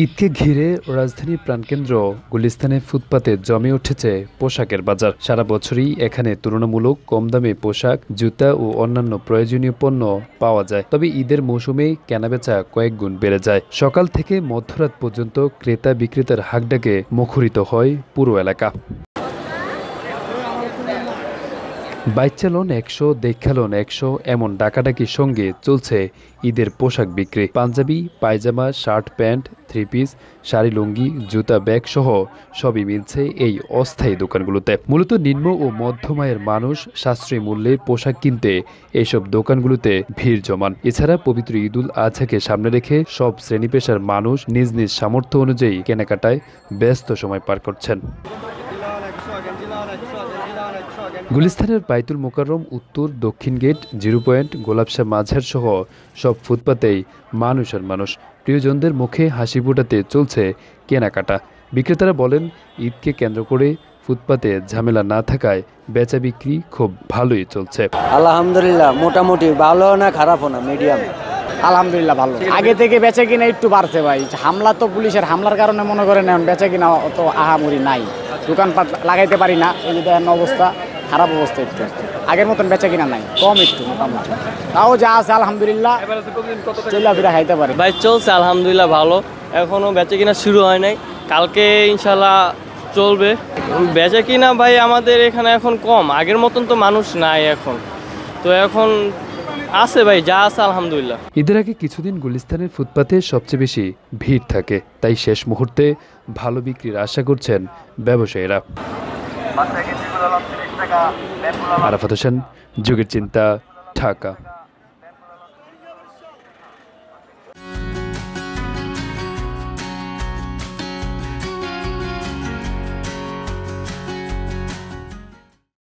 ঈদকে ঘিরে রাজধানীর প্রাণকেন্দ্র গুলিস্তানে ফুটপাতে জমে উঠেছে পোশাকের বাজার। সারা বছরই এখানে তুলনামূলক কম দামে পোশাক, জুতা ও অন্যান্য প্রয়োজনীয় পণ্য পাওয়া যায়। তবে ঈদের মৌসুমে কেনাবেচা কয়েক গুণ বেড়ে যায়। সকাল থেকে মধ্যরাত পর্যন্ত ক্রেতা বিক্রেতার হাঁকডাকে মুখরিত হয় পুরো এলাকা। বাইক চালন 100, দেখালন 100, এমন ডাকাডাকির সঙ্গে চলছে ঈদের পোশাক বিক্রি। পাঞ্জাবি, পায়জামা, shirt, pant, three piece, sari, lungi, জুতা, ব্যাগ সহ সবই মিলছে এই অস্থায়ী দোকানগুলোতে। মূলত নিম্ন ও মধ্যম আয়ের মানুষ সাশ্রয়ী মূল্যে পোশাক কিনতে এইসব দোকানগুলোতে ভিড় জমান। এছাড়া পবিত্র ঈদুল আজহাকে সামনে রেখে সব শ্রেণী পেশার মানুষ নিজ নিজ সামর্থ্য অনুযায়ী কেনাকাটায় ব্যস্ত সময় পার করছেন। গুলিস্তানের বাইতুল মোকাররম, উত্তর, দক্ষিণ গেট, জিরো পয়েন্ট, গোলাপশাহ মাঝার সহ সব ফুটপাতেই মানুষ আর মানুষ। প্রিয়জনদের মুখে হাসি ফোটাতে চলছে কেনাকাটা। বিক্রেতারা বলেন, ঈদকে কেন্দ্র করে ফুটপাতে ঝামেলা না থাকায় বেচা বিক্রি খুব ভালোই চলছে। আলহামদুলিল্লাহ, মোটামুটি ভালো না খারাপও না, মিডিয়াম। আলহামদুলিল্লাহ ভালো। আগে থেকে বেচা কিনা একটু বাড়ছে ভাই। হামলা তো পুলিশের হামলার কারণে মনে করেন এখন বেচা কিনা অত আহামরি নাই। দোকানপাট লাগাইতে পারি না, এই যে অবস্থা খারাপ অবস্থা। একটু আগের মতন বেচা কিনা নাই, কম একটু মোটামুটি। তাও যা আছে আলহামদুলিল্লাহ চলাফেরা খাইতে পারে। ভাই চলছে আলহামদুলিল্লাহ ভালো। এখনো বেচা কিনা শুরু হয় নাই, কালকে ইনশাল্লাহ চলবে বেচা কিনা। ভাই আমাদের এখানে এখন কম, আগের মতন তো মানুষ নাই এখন, তো এখন আছে ভাই যা আছে আলহামদুলিল্লাহ। ঈদের আগে কিছুদিন গুলিস্তানের ফুটপাতে সবচেয়ে বেশি ভিড় থাকে, তাই শেষ মুহূর্তে ভালো বিক্রির আশা করছেন ব্যবসায়ীরা। আরাফাত হোসেন, যুগের চিন্তা, ঢাকা।